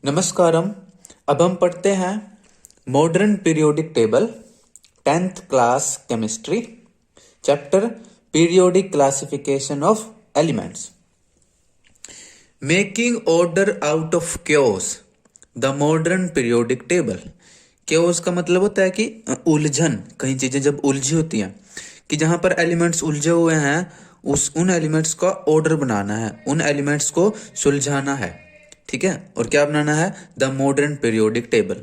नमस्कारम। अब हम पढ़ते हैं modern periodic table, 10th class chemistry, chapter periodic classification of elements. Making order out of chaos, the modern periodic table. Chaos का मतलब होता है कि उलझन, कई चीजें जब उलझी होती हैं, कि जहां पर एलिमेंट्स उलझे हुए हैं उन एलिमेंट्स का ऑर्डर बनाना है, उन एलिमेंट्स को सुलझाना है। ठीक है, और क्या बनाना है? The modern periodic table.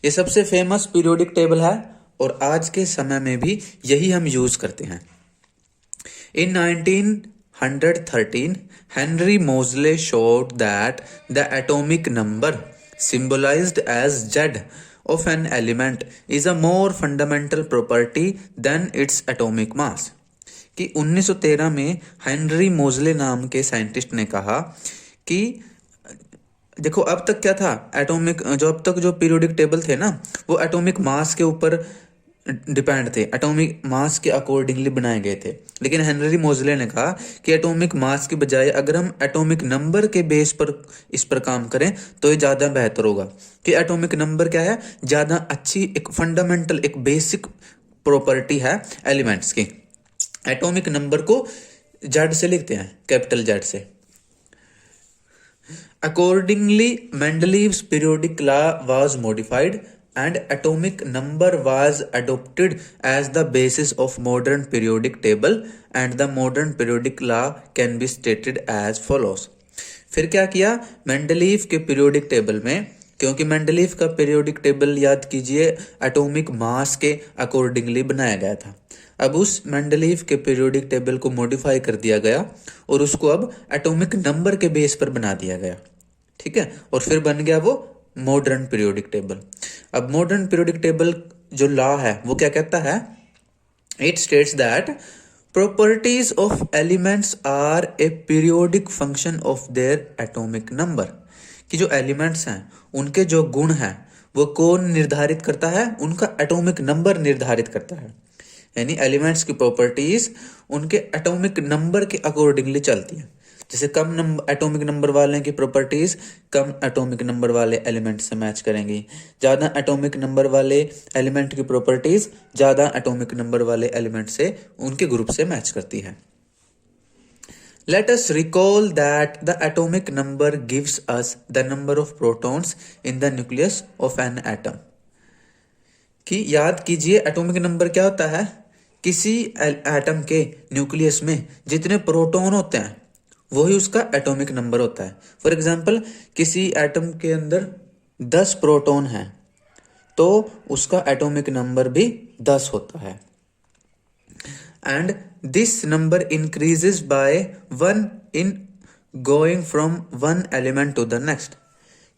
ये सबसे फेमस पीरियोडिक टेबल है और आज के समय में भी यही हम यूज करते हैं। In 1913, Henry Moseley showed that the atomic number symbolized as Z of an element is a more fundamental property than its atomic mass। कि 1913 में हेनरी मोजले नाम के साइंटिस्ट ने कहा कि देखो, अब तक क्या था, एटॉमिक जो अब तक जो पीरियोडिक टेबल थे ना, वो एटॉमिक मास के ऊपर डिपेंड थे, एटॉमिक मास के अकॉर्डिंगली बनाए गए थे। लेकिन हेनरी मोजले ने कहा कि एटॉमिक मास की बजाय अगर हम एटॉमिक नंबर के बेस पर इस पर काम करें तो ये ज़्यादा बेहतर होगा। कि एटॉमिक नंबर क्या है, ज़्यादा अच्छी एक फंडामेंटल, एक बेसिक प्रॉपर्टी है एलिमेंट्स की। एटॉमिक नंबर को जेड से लिखते हैं, कैपिटल जेड से। Accordingly, Mendeleev's periodic law was modified and atomic number was adopted as the basis of modern periodic table, and the modern periodic law can be stated as follows। फिर क्या किया Mendeleev के periodic table में, क्योंकि Mendeleev का periodic table याद कीजिए atomic mass के अकॉर्डिंगली बनाया गया था। अब उस मेंडलीव के पीरियोडिक टेबल को मॉडिफाई कर दिया गया और उसको अब एटॉमिक नंबर के बेस पर बना दिया गया। ठीक है, और फिर बन गया वो मॉडर्न पीरियोडिक टेबल। अब मॉडर्न पीरियोडिक टेबल जो लॉ है वो क्या कहता है? It states that properties of elements are a periodic function of their atomic number। कि जो एलिमेंट्स हैं उनके जो गुण हैं वो कौन निर्धारित करता है? उनका एटॉमिक नंबर निर्धारित करता है। यानी एलिमेंट्स की प्रॉपर्टीज उनके एटॉमिक नंबर के अकॉर्डिंगली चलती हैं। जैसे कम नंबर एटॉमिक नंबर वाले की प्रॉपर्टीज कम एटॉमिक नंबर वाले एलिमेंट से मैच करेंगी, ज़्यादा एटॉमिक नंबर वाले एलिमेंट की प्रॉपर्टीज ज़्यादा एटॉमिक नंबर वाले एलिमेंट से, उनके ग्रुप से मैच करती है। Let us recall that the atomic number gives us the number of protons in the nucleus of an atom। कि याद कीजिए एटॉमिक नंबर क्या होता है? किसी एटम के न्यूक्लियस में जितने प्रोटॉन होते हैं वही उसका एटॉमिक नंबर होता है। फॉर एग्जाम्पल, किसी एटम के अंदर 10 प्रोटॉन हैं तो उसका एटॉमिक नंबर भी 10 होता है। And this number increases by 1 in going from one element to the next.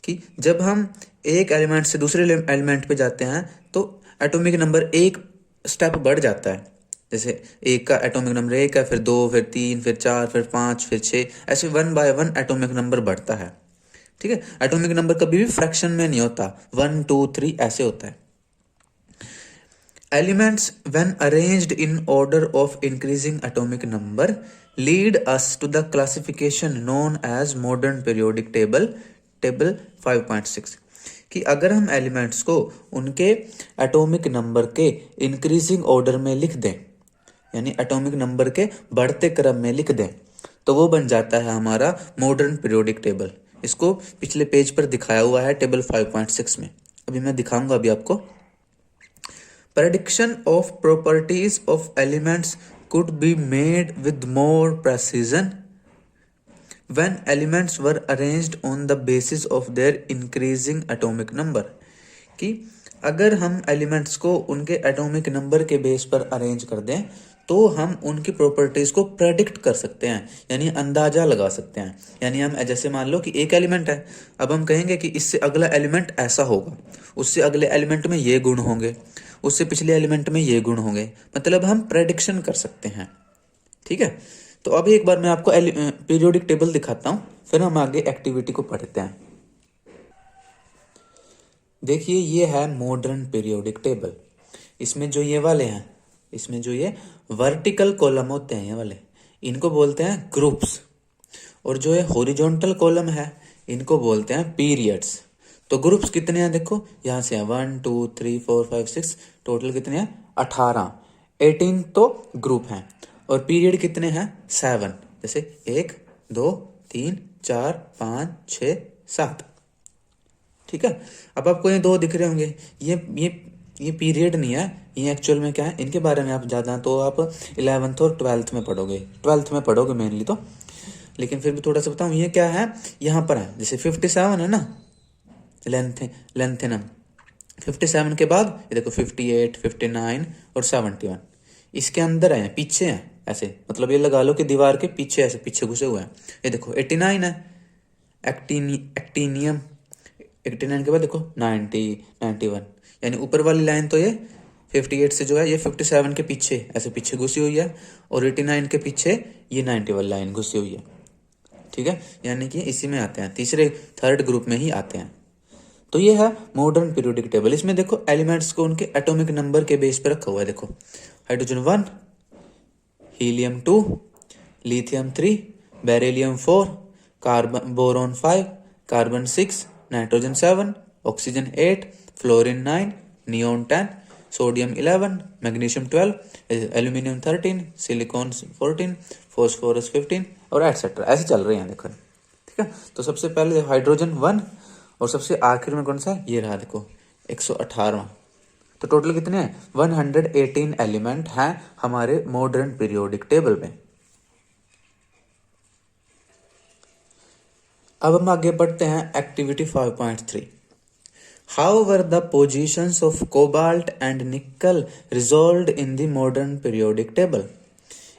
कि जब हम एक एलिमेंट से दूसरे एलिमेंट पे जाते हैं तो एटॉमिक नंबर एक स्टेप बढ़ जाता है। जैसे एक का एटॉमिक नंबर 1 है, फिर 2, फिर 3, फिर 4, फिर 5, फिर 6, ऐसे 1 बाय 1 एटॉमिक नंबर बढ़ता है। ठीक है, एटॉमिक नंबर कभी भी फ्रैक्शन में नहीं होता, 1 2 3 ऐसे होता है। Elements when arranged in order of increasing atomic number lead us to the classification known as modern periodic table, table 5.6। कि अगर हम एलिमेंट्स को उनके एटॉमिक नंबर के इंक्रीजिंग ऑर्डर में लिख दें, यानी एटॉमिक नंबर के बढ़ते क्रम में लिख दें, तो वो बन जाता है हमारा मॉडर्न पीरियोडिक टेबल। इसको पिछले पेज पर दिखाया हुआ है टेबल 5.6 में, अभी मैं दिखाऊंगा अभी आपको। Prediction of properties of elements could be made with more precision when elements were arranged on the basis of their increasing atomic number। कि अगर हम एलिमेंट्स को उनके एटॉमिक नंबर के बेस पर अरेंज कर दें तो हम उनकी प्रॉपर्टीज को प्रेडिक्ट कर सकते हैं, यानी अंदाजा लगा सकते हैं। यानी हम जैसे मान लो कि एक एलिमेंट है, अब हम कहेंगे कि इससे अगला एलिमेंट ऐसा होगा, उससे अगले एलिमेंट में ये गुण होंगे, उससे पिछले एलिमेंट में ये गुण होंगे, मतलब हम प्रेडिक्शन कर सकते हैं। ठीक है, तो अभी एक बार मैं आपको पीरियोडिक टेबल दिखाता हूं, फिर हम आगे एक्टिविटी को पढ़ते हैं। देखिए, ये है मॉडर्न पीरियोडिक टेबल। इसमें जो ये वाले हैं, इसमें जो ये वर्टिकल कॉलम होते हैं, ये वाले, इनको बोलते हैं ग्रुप्स, और जो ये हॉरिजॉन्टल कॉलम है इनको बोलते हैं पीरियड्स। तो ग्रुप्स कितने हैं देखो, यहाँ से है 1 2 3 4 5 6, टोटल कितने हैं 18, 18 तो ग्रुप हैं। और पीरियड कितने हैं 7, जैसे 1 2 3 4 5 6 7। ठीक है, अब आपको ये 2 दिख रहे होंगे, ये पीरियड नहीं है, ये एक्चुअल में क्या है, इनके बारे में आप ज़्यादा तो आप 11th और 12th में पढ़ोगे, 12th में पढ़ोगे मेनली तो, लेकिन फिर भी थोड़ा सा बताऊँ ये क्या है। यहाँ पर है जैसे 57 है ना, लेंथ है ना, 57 के बाद ये देखो 58 59 और 71 इसके अंदर है, पीछे है ऐसे, मतलब ये लगा लो कि दीवार के पीछे ऐसे पीछे घुसे हुए हैं। ये देखो 89 है, एक्टीनियम, 89 के बाद देखो 90 91, यानी ऊपर वाली लाइन तो ये 58 से जो है ये 57 के पीछे ऐसे पीछे घुसी हुई है, और 89 के पीछे ये 90 वाली लाइन घुसी हुई है। ठीक है, यानी कि इसी में आते हैं, तीसरे थर्ड ग्रुप में ही आते हैं। तो ये है मॉडर्न पीरियोडिक टेबल। इसमें देखो एलिमेंट्स को उनके एटॉमिक नंबर के बेस पे रखा हुआ है। देखो hydrogen 1, helium 2, lithium 3, beryllium 4, carbon boron 5, carbon 6, nitrogen 7, oxygen 8, fluorine 9, neon 10, sodium 11, magnesium 12, aluminium 13, silicon 14, phosphorus 15 और एटसेट्रा, ऐसे चल रहे हैं देखो। ठीक है, तो सबसे पहले हाइड्रोजन 1 और सबसे आखिर में कौन सा, ये रहा देखो 118। तो टोटल कितने हैं 118 एलिमेंट हैं हमारे मॉडर्न पीरियोडिक टेबल में। अब हम आगे बढ़ते हैं activity 5.3। How were the positions of cobalt and निकल resolved in the modern periodic table.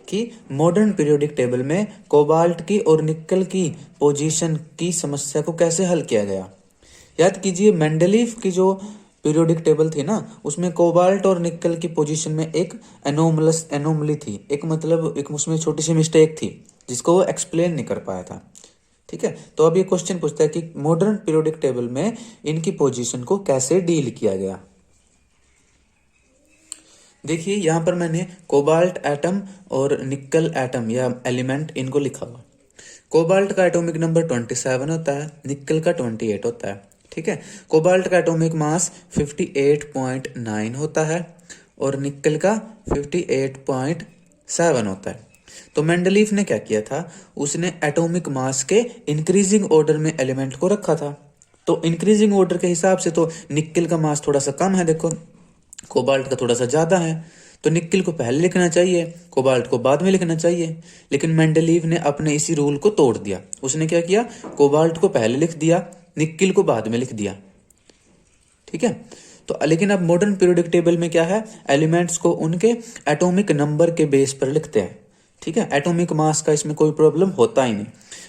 कि मॉडर्न पीरियोडिक टेबल में कोबाल्ट की और निकल की पोजीशन की समस्या को कैसे हल किया गया। याद कीजिए मेंडलीफ की जो पीरियोडिक टेबल थी ना, उसमें कोबाल्ट और निकल की पोजीशन में एक एनोमली थी, एक मतलब एक उसमें छोटी सी मिस्टेक थी जिसको वो एक्सप्लेन नहीं कर पाया था। ठीक है, तो अब ये क्वेश्चन पूछता है कि मॉडर्न पीरियोडिक टेबल में इनकी पोजीशन को कैसे डील किया गया। देखिए यहाँ पर मैंने कोबाल्ट एटम और निकल एटम या एलिमेंट इनको लिखा हुआ। कोबाल्ट का एटॉमिक नंबर 27 होता है, निकल का 28 होता है। ठीक है, कोबाल्ट का एटॉमिक मास 58.9 होता है और निकल का 58.7 होता है। तो मेंडलीफ ने क्या किया था, उसने एटॉमिक मास के इंक्रीजिंग ऑर्डर में एलिमेंट को रखा था। तो इंक्रीजिंग ऑर्डर के हिसाब से तो निकल का मास थोड़ा सा कम है, देखो कोबाल्ट का थोड़ा सा ज्यादा है, तो निकल को पहले लिखना चाहिए, कोबाल्ट को बाद में लिखना चाहिए। लेकिन मेंडलीव ने अपने इसी रूल को तोड़ दिया। उसने क्या किया, कोबाल्ट को पहले लिख दिया, निकल को बाद में लिख दिया। ठीक है, तो लेकिन अब मॉडर्न पीरियोडिक टेबल में क्या है, एलिमेंट्स को उनके एटॉमिक नंबर के बेस पर लिखते हैं। ठीक है, एटॉमिक मास का इसमें कोई प्रॉब्लम होता ही नहीं।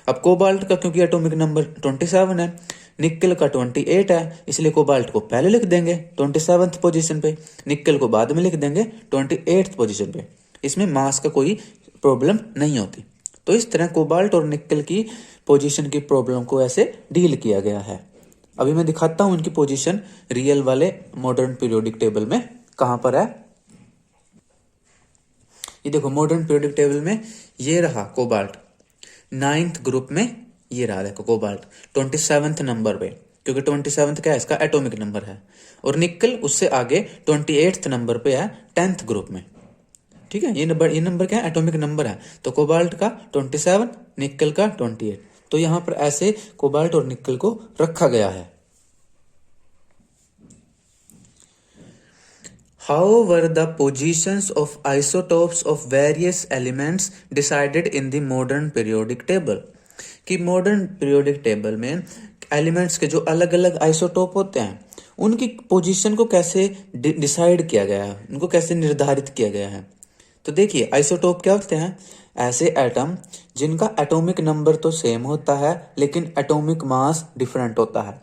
अब कोबाल्ट का क्योंकि एटॉमिक नंबर 27 है, निकल का 28 है, इसलिए कोबाल्ट को पहले लिख देंगे 27th पोजीशन पे, निकल को बाद में लिख देंगे 28th पोजीशन पे। इसमें मास का कोई प्रॉब्लम नहीं होती। तो इस तरह कोबाल्ट और निकल की पोजीशन की प्रॉब्लम को ऐसे डील किया गया है। अभी मैं दिखाता हूं इनकी पोजीशन रियल वाले मॉडर्न पीरियोडिक टेबल में कहां पर है। ये देखो मॉडर्न पीरियोडिक टेबल में ये रहा कोबाल्ट 9th ग्रुप में, ये रहा देखो कोबाल्ट 27th नंबर पे, क्योंकि 27th क्या है, इसका एटॉमिक नंबर है। और निकल उससे आगे 28th नंबर पे है 10th ग्रुप में। ठीक है, ये नंबर क्या है, एटॉमिक नंबर है। तो कोबाल्ट का 27, निकल का 28। तो यहां पर ऐसे कोबाल्ट और निकल को रखा गया है। How were the positions of isotopes of various elements decided in the modern periodic table? कि मॉडर्न पीरियोडिक टेबल में एलिमेंट्स के जो अलग अलग आइसोटोप होते हैं उनकी पोजीशन को कैसे डिसाइड किया गया है, उनको कैसे निर्धारित किया गया है। तो देखिए आइसोटोप क्या होते हैं, ऐसे एटम जिनका एटॉमिक नंबर तो सेम होता है लेकिन एटॉमिक मास डिफरेंट होता है।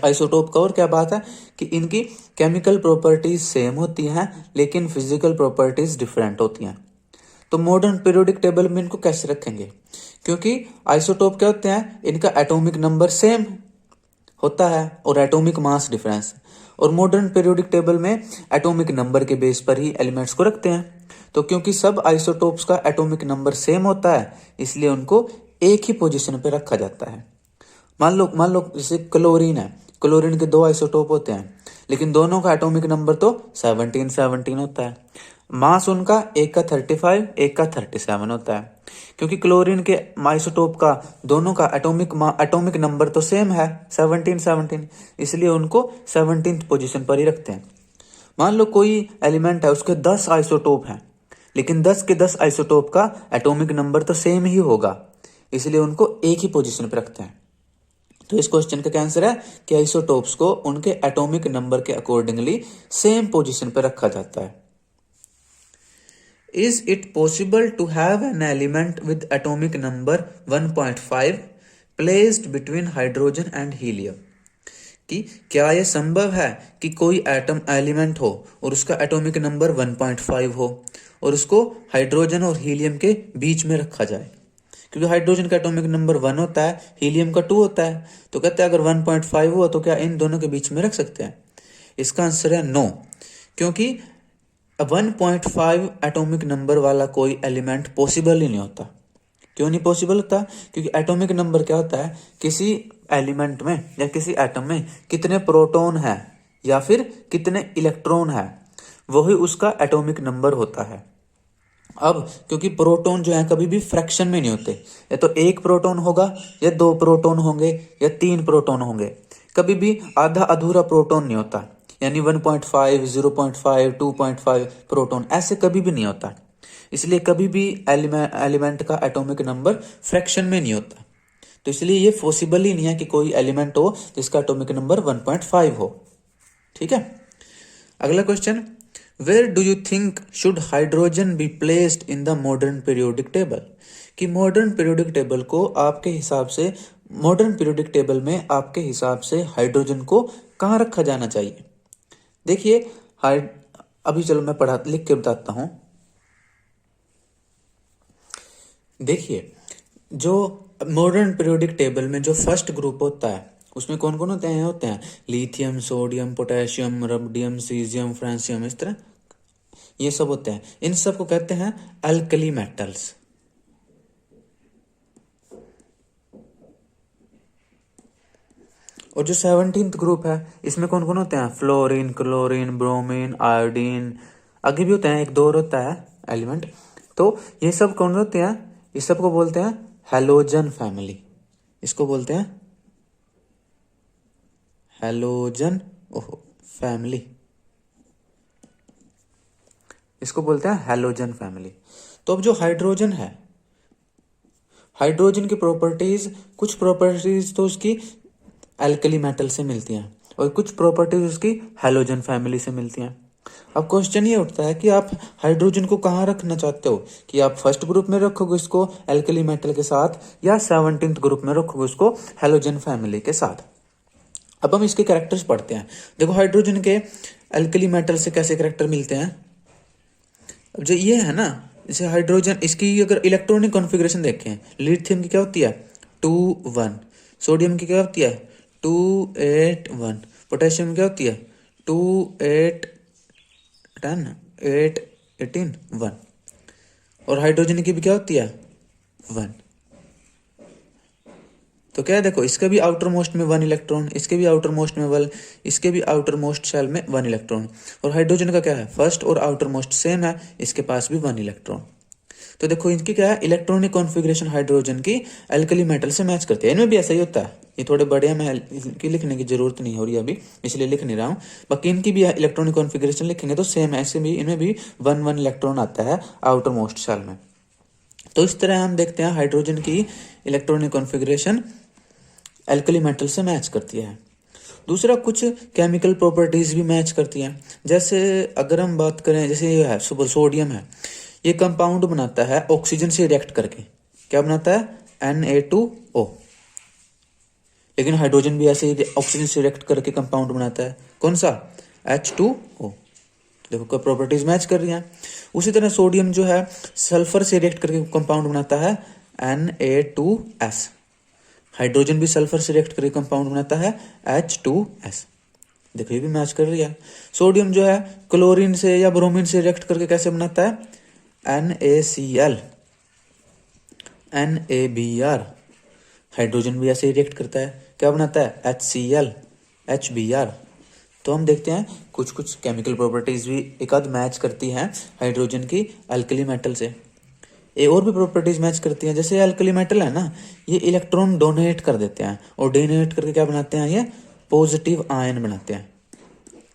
आइसोटोप का और क्या बात है कि इनकी केमिकल प्रॉपर्टीज सेम होती हैं लेकिन फिजिकल प्रॉपर्टीज डिफरेंट होती हैं। तो मॉडर्न पीरियोडिक टेबल में इनको कैसे रखेंगे, क्योंकि आइसोटोप क्या होते हैं, इनका एटॉमिक नंबर सेम होता है और एटॉमिक मास डिफरेंस। और मॉडर्न पीरियोडिक टेबल में एटॉमिक नंबर के बेस पर ही एलिमेंट्स को रखते हैं। तो क्योंकि सब आइसोटोप्स का एटॉमिक नंबर सेम होता है इसलिए उनको एक ही पोजीशन पे रखा जाता है। मान लो जैसे क्लोरीन है, क्लोरीन के 2 आइसोटोप होते हैं, लेकिन दोनों का एटॉमिक नंबर तो 17 होता है। मास उनका एक का 35, एक का 37 होता है। क्योंकि क्लोरीन के आइसोटोप का दोनों का एटॉमिक नंबर तो सेम है 17, इसलिए उनको 17th पोजीशन पर ही रखते हैं। मान लो कोई एलिमेंट है, उसके 10 आइसोटोप हैं, लेकिन 10 के 10 आइसोटोप का एटॉमिक नंबर तो सेम ही होगा, इसलिए उनको एक ही पोजीशन पर रखते हैं। तो इस क्वेश्चन का आंसर है कि आइसोटोप्स को उनके एटॉमिक नंबर के अकॉर्डिंगली सेम पोजीशन पर रखा जाता है। Is it possible to have an element with atomic number 1.5 placed between hydrogen and helium? कि क्या यह संभव है कि कोई एटम एलिमेंट हो और उसका एटॉमिक नंबर 1.5 हो और उसको हाइड्रोजन और हीलियम के बीच में रखा जाए? क्योंकि हाइड्रोजन का एटॉमिक नंबर 1 होता है, हीलियम का 2 होता है, तो कहते हैं अगर 1.5 हुआ तो क्या इन दोनों के बीच में रख सकते हैं? इसका आंसर है नो, क्योंकि 1.5 एटॉमिक नंबर वाला कोई एलिमेंट पॉसिबल ही नहीं होता। क्यों नहीं पॉसिबल होता? क्योंकि एटॉमिक नंबर क्या होता है, किसी एलिमेंट में या किसी एटम में कितने प्रोटॉन है या फिर कितने इलेक्ट्रॉन है, वही उसका एटॉमिक नंबर होता है। अब क्योंकि प्रोटॉन जो है कभी भी फ्रैक्शन में नहीं होते, या तो 1 प्रोटॉन होगा या 2 प्रोटॉन होंगे या 3 प्रोटॉन होंगे, कभी भी आधा अधूरा प्रोटॉन नहीं होता, यानी 1.5, 0.5, 2.5 प्रोटॉन ऐसे कभी भी नहीं होता। इसलिए कभी भी एलिमेंट का एटॉमिक नंबर फ्रैक्शन में नहीं होता, तो इसलिए ये पॉसिबल ही नहीं है कि कोई एलिमेंट हो जिसका एटॉमिक नंबर 1.5 हो। ठीक है, अगला question, where do you think should hydrogen be placed in the modern periodic table? कि मॉडर्न पीरियोडिक टेबल को आपके हिसाब से, मॉडर्न पीरियोडिक टेबल में आपके हिसाब से हाइड्रोजन को कहाँ रखा जाना चाहिए? देखिए अभी चलो मैं लिख के बताता हूं। देखिए, जो मॉडर्न पीरियोडिक टेबल में जो फर्स्ट ग्रुप होता है उसमें कौन कौन होते हैं lithium, sodium, potassium, rubidium, caesium, francium, इस तरह ये सब होते हैं। इन सब को कहते हैं अल्कली मेटल्स। और जो 17th ग्रुप है इसमें कौन कौन होते हैं फ्लोरीन, क्लोरीन, ब्रोमीन, आयोडीन, आगे भी होते हैं, 1 2 और होता है एलिमेंट। तो ये सब कौन होते हैं? इस सब को बोलते हैं हैलोजन फैमिली। इसको बोलते हैं हैलोजन फैमिली, इसको बोलते हैं हैलोजन फैमिली। तो अब जो हाइड्रोजन है, हाइड्रोजन की प्रॉपर्टीज, कुछ प्रॉपर्टीज तो उसकी एल्कली मेटल से मिलती हैं और कुछ प्रॉपर्टीज उसकी हैलोजन फैमिली से मिलती हैं। अब क्वेश्चन ये उठता है कि आप हाइड्रोजन को कहाँ रखना चाहते हो, कि आप फर्स्ट ग्रुप में रखोगे इसको एल्कली मेटल के साथ या 17th ग्रुप में रखोगे उसको हैलोजन फैमिली के साथ। अब हम इसके कैरेक्टर्स पढ़ते हैं। देखो हाइड्रोजन के एल्कली मेटल से कैसे कैरेक्टर मिलते हैं। अब जो ये है ना, जैसे हाइड्रोजन, इसकी अगर इलेक्ट्रॉनिक कॉन्फ़िगरेशन देखें, लिथियम की क्या होती है 2 1, सोडियम की क्या होती है 2 8 1, पोटेशियम की क्या होती है 2 8 10 8 18 1, और हाइड्रोजन की भी क्या होती है 1। तो क्या है, देखो इसका भी आउटर मोस्ट में 1 इलेक्ट्रॉन, इसके भी आउटर मोस्ट में 1, इसके भी आउटर मोस्ट शेल में 1 इलेक्ट्रॉन, और हाइड्रोजन का क्या है फर्स्ट और आउटर मोस्ट सेम है, इसके पास भी 1 इलेक्ट्रॉन। तो देखो इनकी क्या है इलेक्ट्रॉनिक कॉन्फ़िगरेशन हाइड्रोजन की एल्कली मेटल से मैच करती है। इनमें भी ऐसा ही होता है, ये थोड़े बड़े हैं, मैं इनकी लिखने की जरूरत नहीं हो रही अभी, इसलिए लिख नहीं रहा हूँ। बाकी इनकी भी इलेक्ट्रॉनिक कॉन्फ़िगरेशन लिखेंगे तो सेम है, ऐसे भी इनमें भी 1 इलेक्ट्रॉन आता है आउटर मोस्ट शेल में। तो इस तरह हम देखते हैं हाइड्रोजन की इलेक्ट्रॉनिक कॉन्फ़िगरेशन एल्कली मेटल से मैच करती है। दूसरा, कुछ केमिकल प्रॉपर्टीज भी मैच करती हैं। जैसे अगर हम बात करें, जैसे ये है सोडियम है, ये कंपाउंड बनाता है ऑक्सीजन से रिएक्ट करके, क्या बनाता है Na2O। लेकिन हाइड्रोजन भी ऐसे ही ऑक्सीजन से रिएक्ट करके कंपाउंड बनाता है, कौन सा H2O। देखो प्रॉपर्टीज मैच कर रही हैं। उसी तरह सोडियम जो है सल्फर से रिएक्ट करके कंपाउंड बनाता है Na2S। हाइड्रोजन भी सल्फर से रिएक्ट करके कंपाउंड बनाता है H2S। देखो ये भी मैच कर रही है। सोडियम जो है क्लोरीन से या ब्रोमीन से रिएक्ट करके कैसे बनाता है NaCl, NaBr। हाइड्रोजन भी ऐसे ही रिएक्ट करता है, क्या बनाता है HCl। HBr। तो हम देखते हैं कुछ कुछ केमिकल प्रॉपर्टीज भी एक आध मैच करती हैं हाइड्रोजन की अल्कली मेटल से। ये और भी प्रॉपर्टीज मैच करती हैं, जैसे अल्कली मेटल है ना, ये इलेक्ट्रॉन डोनेट कर देते हैं और डोनेट करके क्या बनाते हैं, ये पॉजिटिव आयन बनाते हैं,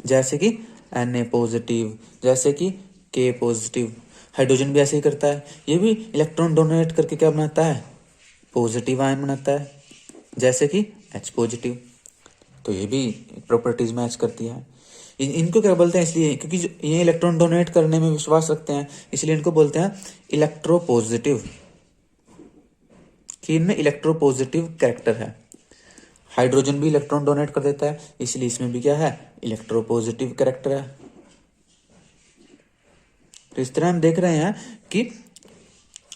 जैसे कि Na पॉजिटिव, जैसे कि K पॉजिटिव। हाइड्रोजन भी ऐसे ही करता है, ये भी इलेक्ट्रॉन डोनेट करके क्या बनाता है, पॉजिटिव आयन बनाता है, जैसे कि H पॉजिटिव। तो ये भी प्रॉपर्टीज मैच करती है। इनको क्या बोलते हैं, इसलिए क्योंकि ये इलेक्ट्रॉन डोनेट करने में विश्वास रखते हैं, इसलिए इनको बोलते हैं इलेक्ट्रोपॉजिटिव, कि इनमें इलेक्ट्रोपॉजिटिव कैरेक्टर है। हाइड्रोजन भी इलेक्ट्रॉन डोनेट कर देता है, इसलिए इसमें भी क्या है, इलेक्ट्रोपॉजिटिव कैरेक्टर है। तो इस तरह हम देख रहे हैं कि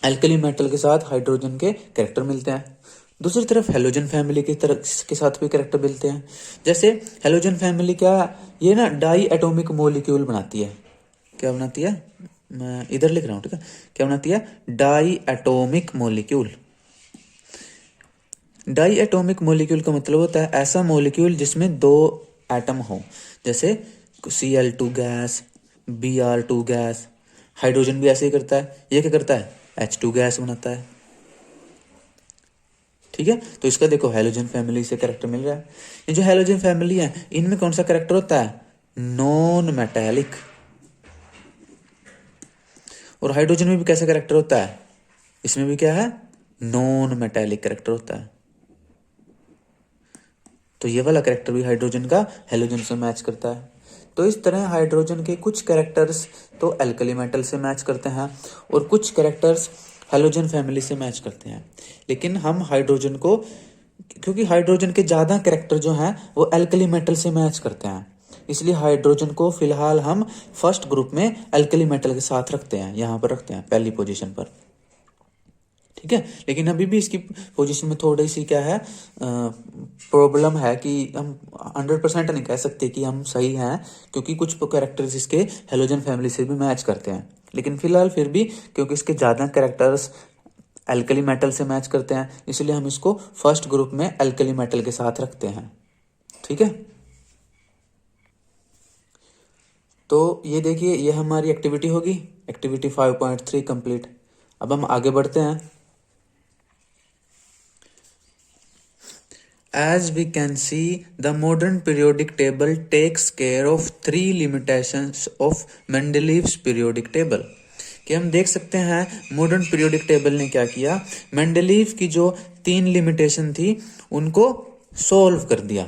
अल्कली मेटल के साथ हाइड्रोजन के कैरेक्टर मिलते हैं। दूसरी तरफ हेलोजन फैमिली की तरफ के साथ भी कैरेक्टर मिलते हैं। जैसे हेलोजन फैमिली क्या, ये ना डाई एटॉमिक मोलिक्यूल बनाती है। क्या बनाती है, मैं इधर लिख रहा हूँ, ठीक है, क्या बनाती है, diatomic molecule. Diatomic molecule का मतलब होता है ऐसा मोलिक्यूल जिसमें दो एटम हो, जैसे Cl2 gas, Br2 gas. Hydrogen भी ऐसे ही करता है, ये क्या करता है, H2 गैस बनाता है। ठीक है, तो इसका देखो हेलोजन फैमिली से कैरेक्टर मिल रहा है। ये जो हेलोजन फैमिली है, इनमें कौन सा कैरेक्टर होता है, नॉन मेटेलिक। और हाइड्रोजन में भी कैसा कैरेक्टर होता है, इसमें भी क्या है, नॉन मेटेलिक कैरेक्टर होता है। तो ये वाला कैरेक्टर भी हाइड्रोजन का हेलोजन से मैच करता है। तो इस तरह हाइड्रोजन के कुछ कैरेक्टर्स तो अल्कली मेटल से मैच करते हैं और कुछ कैरेक्टर्स हेलोजन फैमिली से मैच करते हैं। लेकिन हम हाइड्रोजन को, क्योंकि हाइड्रोजन के ज़्यादा कैरेक्टर जो हैं वो अल्कली मेटल से मैच करते हैं, इसलिए हाइड्रोजन को फिलहाल हम फर्स्ट ग्रुप में अल्कली मेटल के साथ रखते हैं, यहाँ पर रखते हैं पहली पोजीशन पर। ठीक है, लेकिन अभी भी इसकी पोजीशन में थोड़ी सी क्या है, प्रॉब्लम है कि हम 100% नहीं कह सकते कि हम सही हैं, क्योंकि कुछ कैरेक्टर्स इसके हेलोजन फैमिली से भी मैच करते हैं। लेकिन फिलहाल फिर भी क्योंकि इसके ज़्यादा कैरेक्टर्स अल्कली मेटल से मैच करते हैं, इसलिए हम इसको फर्स्ट ग्रुप में अल्कली मेटल के साथ रखते हैं। ठीक है, तो ये देखिए, ये हमारी एक्टिविटी होगी, एक्टिविटी 5.3 कंप्लीट। अब हम आगे बढ़ते हैं। As we can see, the modern periodic table takes care of 3 limitations of Mendeleev's periodic table। कि हम देख सकते हैं मॉडर्न पीरियोडिक टेबल ने क्या किया, मेंडलीव की जो 3 लिमिटेशन थी उनको सॉल्व कर दिया।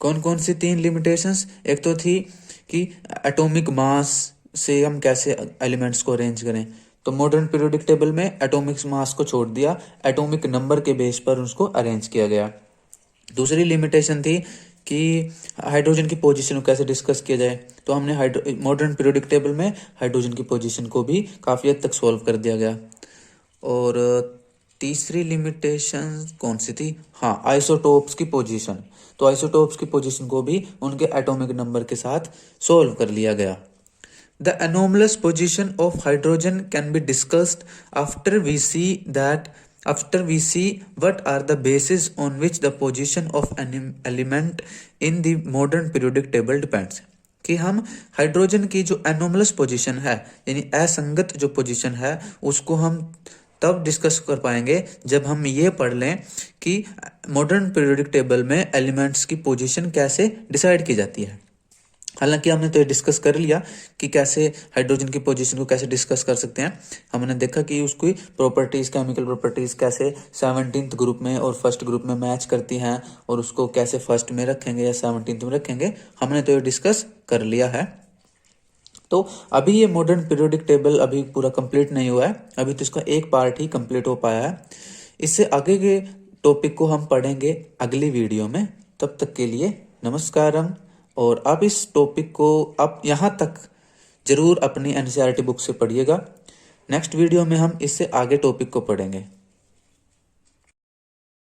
कौन कौन सी 3 लिमिटेशंस, एक तो थी कि एटॉमिक मास से हम कैसे एलिमेंट्स को अरेंज करें, तो मॉडर्न पीरियोडिक टेबल में एटॉमिक मास को छोड़ दिया, एटॉमिक नंबर के बेस पर उसको अरेंज किया गया। दूसरी लिमिटेशन थी कि हाइड्रोजन की पोजीशन को कैसे डिस्कस किया जाए, तो हमने मॉडर्न पीरियोडिक टेबल में हाइड्रोजन की पोजीशन को भी काफ़ी हद तक सॉल्व कर दिया गया। और तीसरी लिमिटेशन कौन सी थी, हाँ, आइसोटोप्स की पोजीशन। तो आइसोटोप्स की पोजीशन को भी उनके एटॉमिक नंबर के साथ सोल्व कर लिया गया। The anomalous position of hydrogen can be discussed after we see what are the bases on which the position of an element in the modern periodic table depends। कि हम hydrogen की जो anomalous position है, यानी असंगत जो position है, उसको हम तब डिस्कस कर पाएंगे जब हम ये पढ़ लें कि मॉडर्न पीरियोडिक टेबल में एलिमेंट्स की पोजीशन कैसे डिसाइड की जाती है। हालांकि हमने तो ये डिस्कस कर लिया कि कैसे हाइड्रोजन की पोजीशन को कैसे डिस्कस कर सकते हैं। हमने देखा कि उसकी प्रॉपर्टीज, केमिकल प्रॉपर्टीज कैसे 17th ग्रुप में और फर्स्ट ग्रुप में मैच करती हैं, और उसको कैसे फर्स्ट में रखेंगे या 17th में रखेंगे, हमने तो ये डिस्कस कर लिया है। तो अभी ये मॉडर्न पीरियोडिक टेबल अभी पूरा कंप्लीट नहीं हुआ है, अभी तो इसका एक पार्ट ही कंप्लीट हो पाया है। इससे आगे के टॉपिक को हम पढ़ेंगे अगली वीडियो में। तब तक के लिए नमस्कारम। और आप इस टॉपिक को आप यहाँ तक जरूर अपनी NCERT बुक से पढ़िएगा। नेक्स्ट वीडियो में हम इससे आगे टॉपिक को पढ़ेंगे।